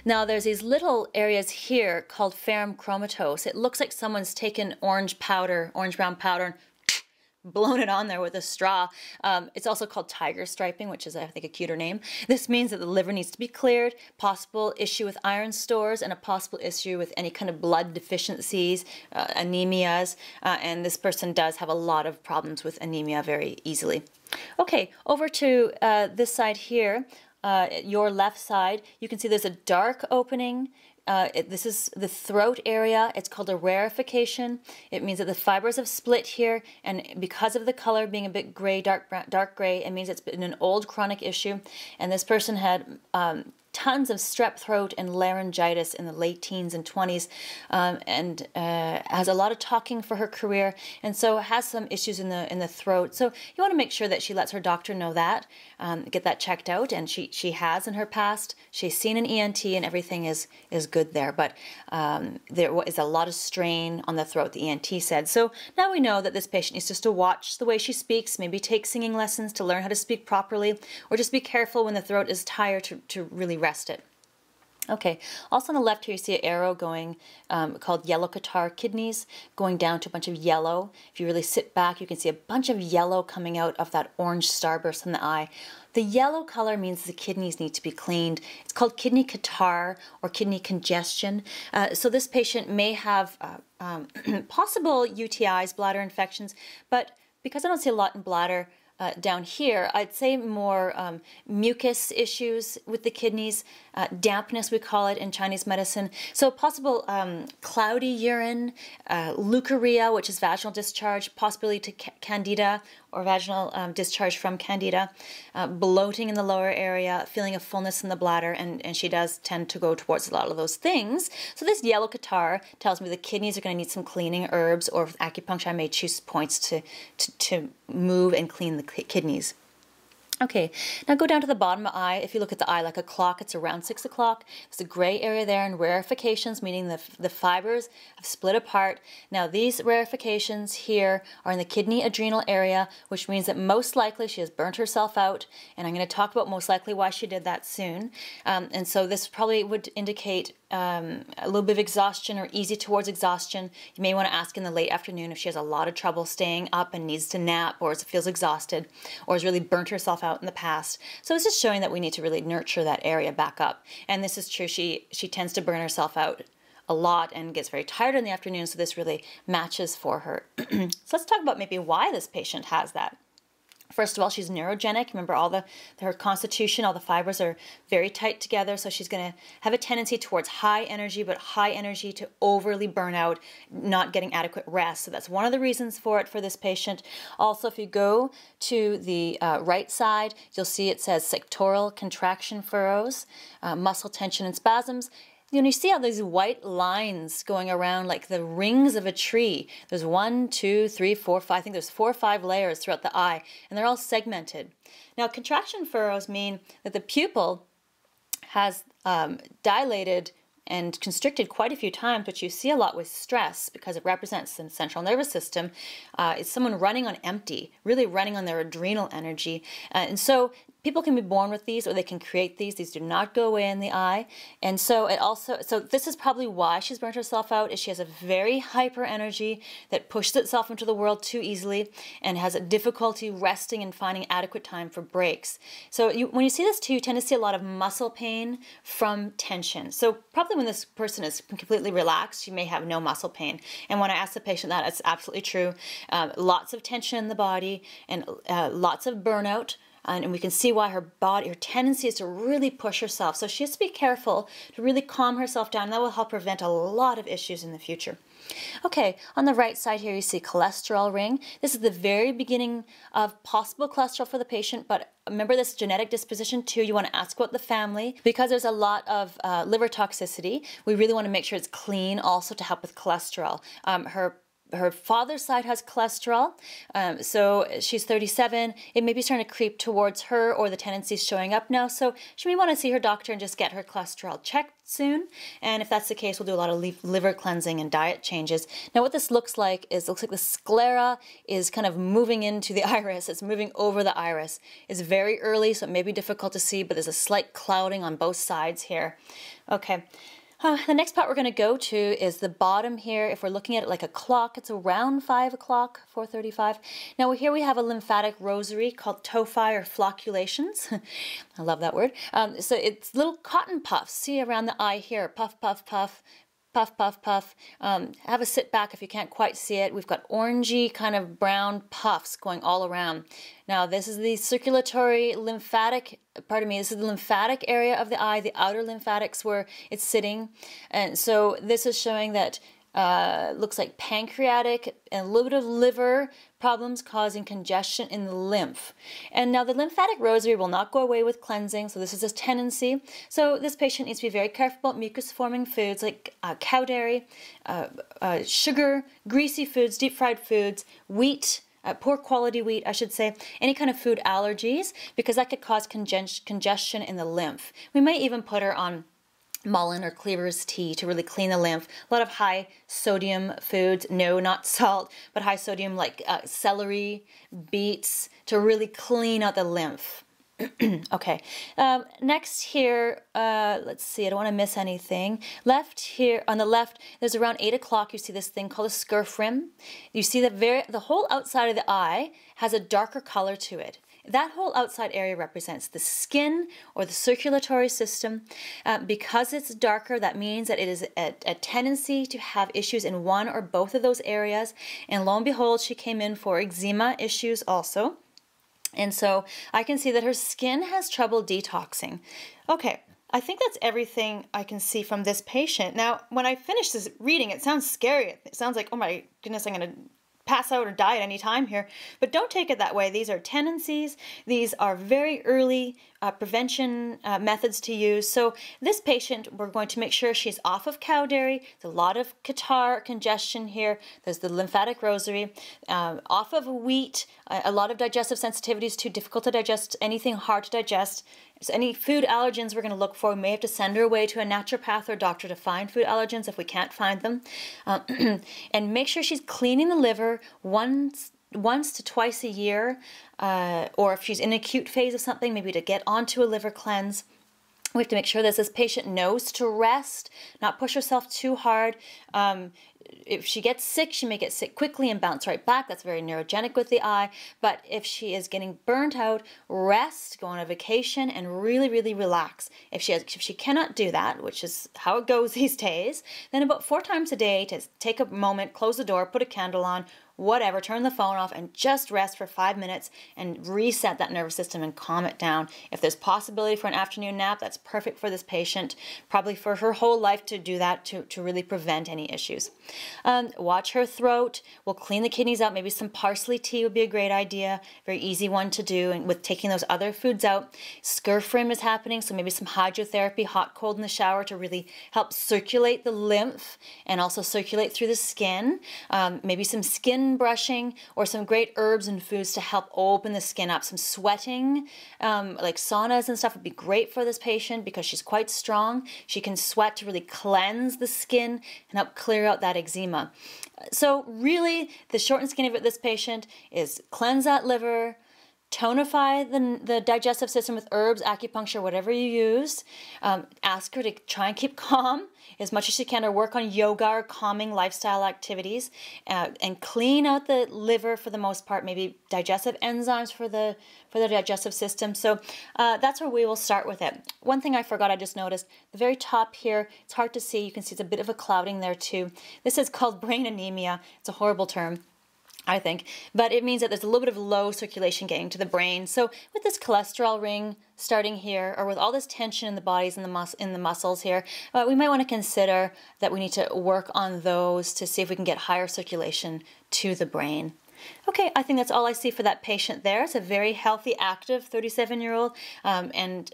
Now there's these little areas here called ferrum chromatose. It looks like someone's taken orange powder, orange brown powder, and blown it on there with a straw. It's also called tiger striping, which is, I think, a cuter name. This means that the liver needs to be cleared, possible issue with iron stores, and a possible issue with any kind of blood deficiencies, anemias, and this person does have a lot of problems with anemia very easily. Okay, over to this side here, your left side, you can see there's a dark opening. This is the throat area. It's called a rarefication. It means that the fibers have split here, and because of the color being a bit gray, dark gray, it means it's been an old chronic issue. And this person had tons of strep throat and laryngitis in the late teens and 20s, and has a lot of talking for her career, and so has some issues in the throat. So you want to make sure that she lets her doctor know that, get that checked out, and she has in her past. She's seen an ENT and everything is good there, but there is a lot of strain on the throat, the ENT said. So now we know that this patient needs just to watch the way she speaks, maybe take singing lessons to learn how to speak properly, or just be careful when the throat is tired to really rest it. Okay, also on the left here you see an arrow going called yellow catarrh kidneys, going down to a bunch of yellow. If you really sit back, you can see a bunch of yellow coming out of that orange starburst in the eye. The yellow color means the kidneys need to be cleaned. It's called kidney catarrh or kidney congestion. So this patient may have possible UTIs, bladder infections, but because I don't see a lot in bladder, down here, I'd say more mucus issues with the kidneys, dampness we call it in Chinese medicine. So possible cloudy urine, leukorrhea, which is vaginal discharge, possibility to candida or vaginal discharge from candida, bloating in the lower area, feeling of fullness in the bladder, and she does tend to go towards a lot of those things. So this yellow catarrh tells me the kidneys are going to need some cleaning herbs, or with acupuncture I may choose points to move and clean the kidneys. Okay, now go down to the bottom of the eye. If you look at the eye like a clock, it's around 6 o'clock. There's a gray area there and rarefications, meaning the fibers have split apart. Now these rarefications here are in the kidney adrenal area, which means that most likely she has burnt herself out, and I'm going to talk about most likely why she did that soon. And so this probably would indicate a little bit of exhaustion or easy towards exhaustion. You may want to ask in the late afternoon if she has a lot of trouble staying up and needs to nap, or feels exhausted, or has really burnt herself out in the past. So this is showing that we need to really nurture that area back up. And this is true. She tends to burn herself out a lot and gets very tired in the afternoon, so this really matches for her. So let's talk about maybe why this patient has that. First of all, she's neurogenic. Remember, her constitution, all the fibers are very tight together, so she's going to have a tendency towards high energy, but high energy to overly burn out, not getting adequate rest. So that's one of the reasons for it for this patient. Also, if you go to the right side, you'll see it says sectoral contraction furrows, muscle tension and spasms. You see how these white lines going around like the rings of a tree. There's 1, 2, 3, 4, 5. I think there's 4 or 5 layers throughout the eye, and they're all segmented. Now, contraction furrows mean that the pupil has dilated and constricted quite a few times, which you see a lot with stress because it represents the central nervous system. It's someone running on empty, really running on their adrenal energy. And so people can be born with these, or they can create these. These do not go away in the eye. And so so this is probably why she's burnt herself out, is she has a very hyper energy that pushes itself into the world too easily and has a difficulty resting and finding adequate time for breaks. So when you see this too, you tend to see a lot of muscle pain from tension. So probably when this person is completely relaxed, you may have no muscle pain. And when I ask the patient that, it's absolutely true. Lots of tension in the body and lots of burnout. And we can see why her tendency is to really push herself. So she has to be careful to really calm herself down. That will help prevent a lot of issues in the future. Okay, on the right side here you see cholesterol ring. This is the very beginning of possible cholesterol for the patient, but remember this genetic disposition too. You want to ask about the family because there's a lot of liver toxicity. We really want to make sure it's clean also to help with cholesterol. Her her father's side has cholesterol, so she's 37. It may be starting to creep towards her, or the tendency's showing up now. So she may want to see her doctor and just get her cholesterol checked soon. And if that's the case, we'll do a lot of liver cleansing and diet changes. Now, what this looks like the sclera is kind of moving into the iris. It's moving over the iris. It's very early, so it may be difficult to see, but there's a slight clouding on both sides here. Okay. The next part we're going to go to is the bottom here. If we're looking at it like a clock, it's around 5 o'clock, 4:35. Now here we have a lymphatic rosary called tophi or flocculations. I love that word. So it's little cotton puffs. See around the eye here, puff, puff, puff. Puff, puff, puff. Have a sit back if you can't quite see it. We've got orangey kind of brown puffs going all around. Now this is the circulatory lymphatic, this is the lymphatic area of the eye, the outer lymphatics where it's sitting. And so this is showing that looks like pancreatic and a little bit of liver problems causing congestion in the lymph. And now the lymphatic rosary will not go away with cleansing, so this is a tendency. So this patient needs to be very careful about mucus-forming foods like cow dairy, sugar, greasy foods, deep-fried foods, wheat, poor quality wheat, I should say, any kind of food allergies, because that could cause congestion in the lymph. We might even put her on Mullein or Cleaver's tea to really clean the lymph. A lot of high sodium foods, no, not salt, but high sodium like celery, beets, to really clean out the lymph. Okay, next here, let's see, I don't want to miss anything. Left here, on the left, there's around 8 o'clock, you see this thing called a Scurf Rim. You see that the whole outside of the eye has a darker color to it. That whole outside area represents the skin or the circulatory system. Because it's darker, that means that it is a tendency to have issues in one or both of those areas. And lo and behold, she came in for eczema issues also. And so I can see that her skin has trouble detoxing. Okay, I think that's everything I can see from this patient. Now, when I finish this reading, it sounds scary. It sounds like, oh my goodness, I'm going to pass out or die at any time here, but don't take it that way. These are tendencies. These are very early prevention methods to use. So this patient, we're going to make sure she's off of cow dairy. There's a lot of catarrh, congestion here. There's the lymphatic rosary. Off of wheat, a lot of digestive sensitivities, too difficult to digest, anything hard to digest. So any food allergens we're going to look for. We may have to send her away to a naturopath or doctor to find food allergens if we can't find them. And make sure she's cleaning the liver once to twice a year, or if she's in an acute phase of something, maybe to get onto a liver cleanse. We have to make sure that this patient knows to rest, not push herself too hard. If she gets sick, she may get sick quickly and bounce right back. That's very neurogenic with the eye. But if she is getting burnt out, rest, go on a vacation, and really, really relax. If she cannot do that, which is how it goes these days, then about 4 times a day to take a moment, close the door, put a candle on, whatever, turn the phone off and just rest for 5 minutes and reset that nervous system and calm it down. If there's possibility for an afternoon nap, that's perfect for this patient, probably for her whole life to do that to really prevent any issues. Watch her throat. We'll clean the kidneys out. Maybe some parsley tea would be a great idea. Very easy one to do, and with taking those other foods out. Scurf Rim is happening, so maybe some hydrotherapy, hot, cold in the shower to really help circulate the lymph and also circulate through the skin. Maybe some skin brushing or some great herbs and foods to help open the skin up. Some sweating, like saunas and stuff would be great for this patient because she's quite strong. She can sweat to really cleanse the skin and help clear out that eczema. So really, the short and skinny of it, this patient is cleanse that liver, tonify the digestive system with herbs, acupuncture, whatever you use. Ask her to try and keep calm as much as she can, or work on yoga or calming lifestyle activities, and clean out the liver for the most part, maybe digestive enzymes for the digestive system. So that's where we will start with it. One thing I forgot, I just noticed, the very top here, it's hard to see. You can see it's a bit of a clouding there too. This is called brain anemia. It's a horrible term, I think, but it means that there's a little bit of low circulation getting to the brain. So with this cholesterol ring starting here, or with all this tension in the bodies and in the muscles here, we might want to consider that we need to work on those to see if we can get higher circulation to the brain. Okay, I think that's all I see for that patient there. It's a very healthy, active 37-year-old, and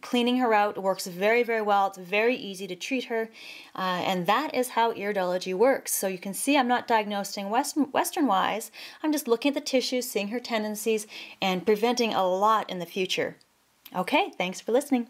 cleaning her out works very, very well. It's very easy to treat her, and that is how iridology works. So you can see I'm not diagnosing Western-wise. I'm just looking at the tissues, seeing her tendencies, and preventing a lot in the future. Okay, thanks for listening.